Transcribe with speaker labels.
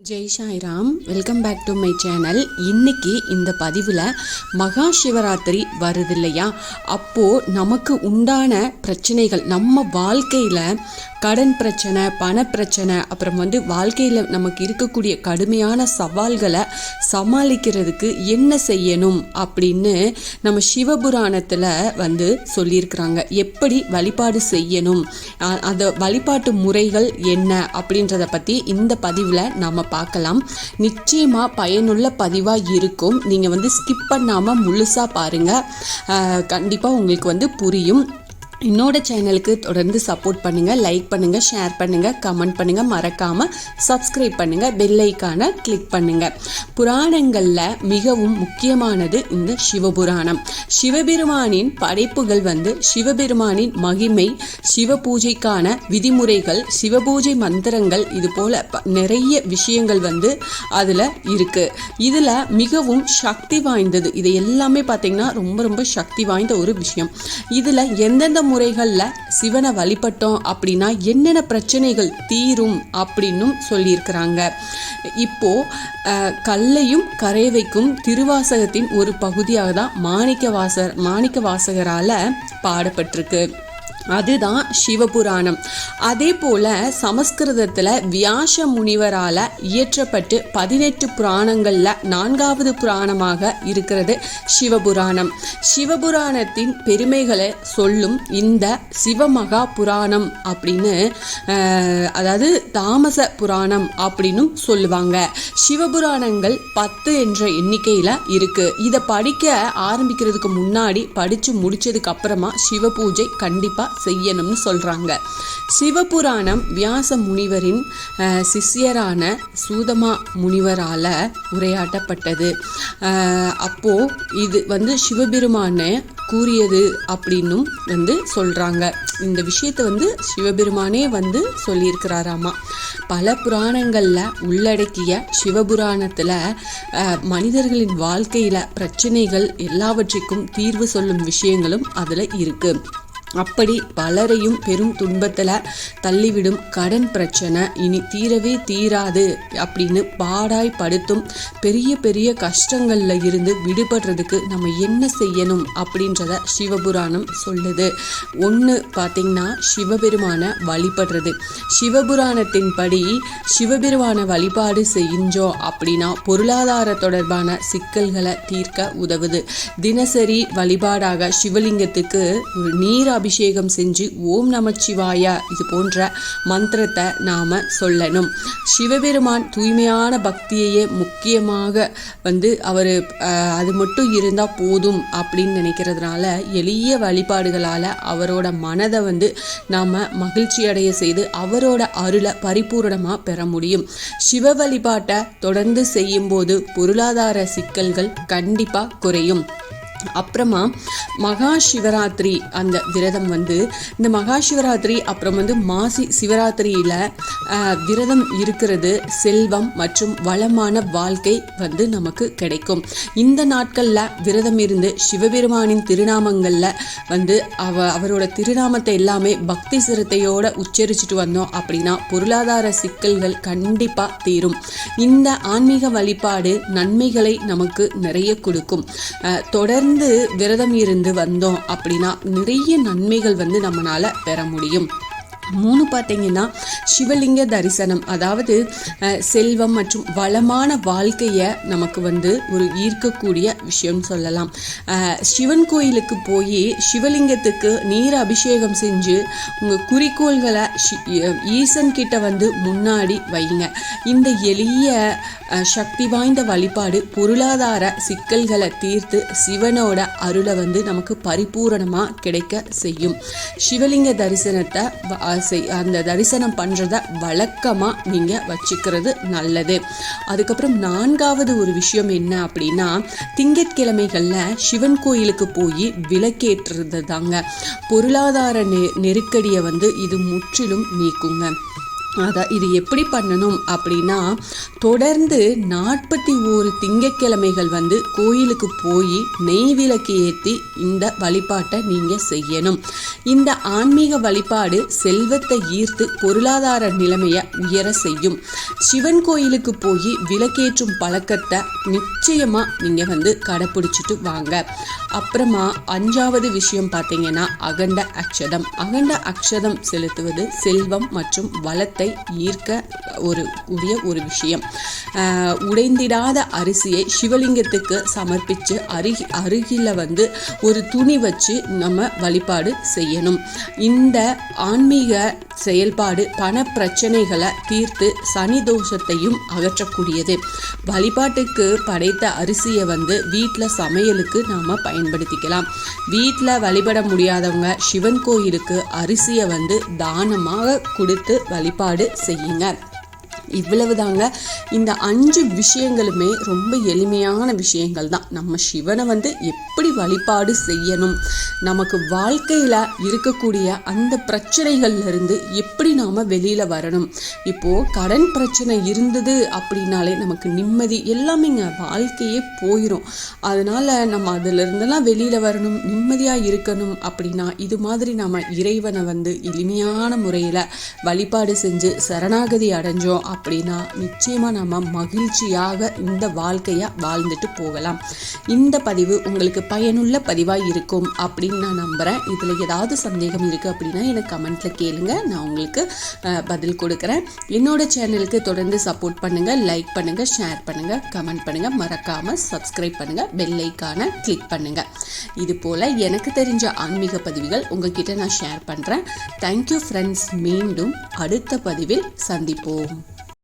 Speaker 1: Jai Sairam, welcome back to my channel. இன்னைக்கு இந்த பதிவில் மகா சிவராத்திரி வருது இல்லையா? அப்போது நமக்கு உண்டான பிரச்சனைகள், நம்ம வாழ்க்கையில் கடன் பிரச்சனை, பணப்பிரச்சனை, அப்புறம் வாழ்க்கையில் நமக்கு இருக்கக்கூடிய கடுமையான சவால்களை சமாளிக்கிறதுக்கு என்ன செய்யணும் அப்படின்னு நம்ம சிவபுராணத்தில் சொல்லியிருக்கிறாங்க. எப்படி வழிபாடு செய்யணும், அந்த வழிபாட்டு முறைகள் என்ன அப்படின்றத பற்றி இந்த பதிவில் நம்ம பார்க்கலாம். நிச்சயமா பயனுள்ள பதிவாக இருக்கும். நீங்கள் ஸ்கிப் பண்ணாமல் முழுசாக பாருங்கள். கண்டிப்பாக உங்களுக்கு புரியும். என்னோட சேனலுக்கு தொடர்ந்து சப்போர்ட் பண்ணுங்கள், லைக் பண்ணுங்கள், ஷேர் பண்ணுங்கள், கமெண்ட் பண்ணுங்கள், மறக்காமல் சப்ஸ்கிரைப் பண்ணுங்கள், பெல் ஐக்கானை கிளிக் பண்ணுங்கள். புராணங்களில் மிகவும் முக்கியமானது இந்த சிவபுராணம். சிவபெருமானின் படைப்புகள் சிவபெருமானின் மகிமை, சிவ பூஜைக்கான விதிமுறைகள், சிவபூஜை மந்திரங்கள், இது போல் நிறைய விஷயங்கள் அதில் இருக்குது. இதில் மிகவும் சக்தி வாய்ந்தது. இது எல்லாமே பார்த்திங்கன்னா ரொம்ப ரொம்ப சக்தி வாய்ந்த ஒரு விஷயம். இதில் எந்தெந்த முறைகளில் சிவனை வழிபட்டோம் அப்படின்னா என்னென்ன பிரச்சனைகள் தீரும் அப்படின்னும் சொல்லியிருக்கிறாங்க. இப்போ கல்லையும் கரை வைக்கும் திருவாசகத்தின் ஒரு பகுதியாக தான் மாணிக்க வாசகரால் பாடப்பட்டிருக்கு. அதுதான் சிவபுராணம். அதே போல சமஸ்கிருதத்தில் வியாச முனிவரால் இயற்றப்பட்டு 18 புராணங்களில் 4வது புராணமாக இருக்கிறது சிவபுராணம். சிவபுராணத்தின் பெருமைகளை சொல்லும் இந்த சிவமகா புராணம் அப்படின்னு, அதாவது தாமச புராணம் அப்படின்னு சொல்லுவாங்க. சிவபுராணங்கள் 10 என்ற எண்ணிக்கையில் இருக்கு. இதை படிக்க ஆரம்பிக்கிறதுக்கு முன்னாடி படித்து முடிச்சதுக்கு அப்புறமா சிவ பூஜை கண்டிப்பாக செய்யணும்னு சொல்றாங்க. சிவபுராணம் வியாச முனிவரின் சிஷ்யரான சூதமா முனிவரால உரையாட்டப்பட்டது. அப்போ இது சிவபெருமான கூறியது அப்படின்னும் சொல்றாங்க. இந்த விஷயத்தை சிவபெருமானே சொல்லியிருக்கிறாராமா. பல புராணங்கள்ல உள்ளடக்கிய சிவபுராணத்துல மனிதர்களின் வாழ்க்கையில பிரச்சனைகள் எல்லாவற்றிற்கும் தீர்வு சொல்லும் விஷயங்களும் அதுல இருக்கு. அப்படி பலரையும் பெரும் துன்பத்தில் தள்ளிவிடும் கடன் பிரச்சனை இனி தீரவே தீராது அப்படின்னு பாடாய் படுத்தும் பெரிய பெரிய கஷ்டங்களில் இருந்து விடுபடுறதுக்கு நம்ம என்ன செய்யணும் அப்படின்றத சிவபுராணம் சொல்லுது. ஒன்று பார்த்திங்கன்னா சிவபெருமான வழிபடுறது. சிவபுராணத்தின் படி சிவபெருமான வழிபாடு செஞ்சோம் அப்படின்னா பொருளாதார தொடர்பான சிக்கல்களை தீர்க்க உதவுது. தினசரி வழிபாடாக சிவலிங்கத்துக்கு நீர் அபிஷேகம் செஞ்சு ஓம் நமச்சிவாய இது போன்ற மந்திரத்தை நாம சொல்லணும். சிவபெருமான் தூய்மையான பக்தியையே முக்கியமாக அவர் அது மட்டும் இருந்தா போதும் அப்படின்னு நினைக்கிறதுனால எளிய வழிபாடுகளால அவரோட மனதை நாம மகிழ்ச்சி அடைய செய்து அவரோட அருளை பரிபூரணமா பெற முடியும். சிவ வழிபாட்டை தொடர்ந்து செய்யும் போது பொருளாதார சிக்கல்கள் கண்டிப்பா குறையும். அப்புறமா மகா சிவராத்திரி அந்த விரதம் இந்த மகா சிவராத்திரி அப்புறம் மாசி சிவராத்திரியில விரதம் இருக்கிறது செல்வம் மற்றும் வளமான வாழ்க்கை நமக்கு கிடைக்கும். இந்த நாட்கள்ல விரதம் இருந்து சிவபெருமானின் திருநாமங்கள்ல அவரோட திருநாமத்தை எல்லாமே பக்தி சிரத்தையோட உச்சரிச்சுட்டு வந்தோம் அப்படின்னா பொருளாதார சிக்கல்கள் கண்டிப்பா தீரும். இந்த ஆன்மீக வழிபாடு நன்மைகளை நமக்கு நிறைய கொடுக்கும். தொடர்ந்து விரதம் இருந்து வந்தோம் அப்படின்னா நிறைய நன்மைகள் நம்மளால பெற முடியும். 3 பார்த்தீங்கன்னா சிவலிங்க தரிசனம், அதாவது செல்வம் மற்றும் வளமான வாழ்க்கையை நமக்கு ஒரு ஈர்க்கக்கூடிய விஷயம் சொல்லலாம். சிவன் கோயிலுக்கு போய் சிவலிங்கத்துக்கு நீர் அபிஷேகம் செஞ்சு உங்கள் குறிக்கோள்களை ஈசன் கிட்ட முன்னாடி வைங்க. இந்த எளிய சக்தி வாய்ந்த வழிபாடு பொருளாதார சிக்கல்களை தீர்த்து சிவனோட அருளை நமக்கு பரிபூரணமாக கிடைக்க செய்யும். சிவலிங்க தரிசனத்தை அந்த தரிசனம் பண்ணுறத வழக்கமாக நீங்கள் வச்சுக்கிறது நல்லது. அதுக்கப்புறம் 4வது ஒரு விஷயம் என்ன அப்படின்னா திங்கட்கிழமைகளில் சிவன் கோயிலுக்கு போய் விளக்கேற்றுறது தாங்க. பொருளாதார நெருக்கடியை இது முற்றிலும் நீக்குங்க. இது எப்படி பண்ணணும் அப்படின்னா, தொடர்ந்து 41 திங்கட்கிழமைகள் கோயிலுக்கு போய் நெய் விளக்கு ஏற்றி இந்த வழிபாட்டை நீங்கள் செய்யணும். இந்த ஆன்மீக வழிபாடு செல்வத்தை ஈர்த்து பொருளாதார நிலைமையை உயர செய்யும். சிவன் கோயிலுக்கு போய் விளக்கேற்றும் பழக்கத்தை நிச்சயமாக நீங்கள் கடைப்பிடிச்சிட்டு வாங்க. அப்புறமா 5வது விஷயம் பார்த்தீங்கன்னா, அகண்ட அக்ஷதம். அகண்ட அக்ஷதம் செலுத்துவது செல்வம் மற்றும் வளத்தை ஈர்க்க ஒரு விஷயம். உடைந்திடாத அரிசியை சிவலிங்கத்துக்கு சமர்ப்பித்து அருகில ஒரு துணி வச்சு நம்ம வழிபாடு செய்யணும். இந்த ஆன்மீக செயல்பாடு பண பிரச்சனைகளை தீர்த்து சனி தோஷத்தையும் அகற்றக்கூடியது. வழிபாட்டுக்கு படைத்த அரிசியை வீட்டில் சமையலுக்கு நாம் பயன்படுத்திக்கலாம். வீட்டில் வழிபட முடியாதவங்க சிவன் கோயிலுக்கு அரிசியை தானமாக கொடுத்து வழிபாடு செய்யுங்க. இவ்வளவு தாங்க. இந்த 5 விஷயங்களுமே ரொம்ப எளிமையான விஷயங்கள் தான். நம்ம சிவனை எப்படி வழிபாடு செய்யணும், நமக்கு வாழ்க்கையில் இருக்கக்கூடிய அந்த பிரச்சனைகள்லேருந்து எப்படி நாம் வெளியில் வரணும். இப்போது கடன் பிரச்சனை இருந்தது அப்படின்னாலே நமக்கு நிம்மதி எல்லாமேங்க வாழ்க்கையே போயிடும். அதனால் நம்ம அதிலிருந்தெல்லாம் வெளியில் வரணும், நிம்மதியாக இருக்கணும் அப்படின்னா இது மாதிரி நம்ம இறைவனை எளிமையான முறையில் வழிபாடு செஞ்சு சரணாகதி அடைஞ்சோம் அப்படின்னா நிச்சயமாக நம்ம மகிழ்ச்சியாக இந்த வாழ்க்கையை வாழ்ந்துட்டு போகலாம். இந்த பதிவு உங்களுக்கு பயனுள்ள பதிவாக இருக்கும் அப்படின்னு நான் நம்புகிறேன். இதில் ஏதாவது சந்தேகம் இருக்குது அப்படின்னா எனக்கு கமெண்ட்டில் கேளுங்க, நான் உங்களுக்கு பதில் கொடுக்குறேன். என்னோட சேனலுக்கு தொடர்ந்து சப்போர்ட் பண்ணுங்கள், லைக் பண்ணுங்கள், ஷேர் பண்ணுங்கள், கமெண்ட் பண்ணுங்கள், மறக்காமல் சப்ஸ்கிரைப் பண்ணுங்கள், பெல் ஐக்கானை கிளிக் பண்ணுங்கள். இது போல் எனக்கு தெரிஞ்ச ஆன்மீக பதிவுகள் உங்ககிட்ட நான் ஷேர் பண்ணுறேன். Thank you friends. மீண்டும் அடுத்த பதிவில் சந்திப்போம்.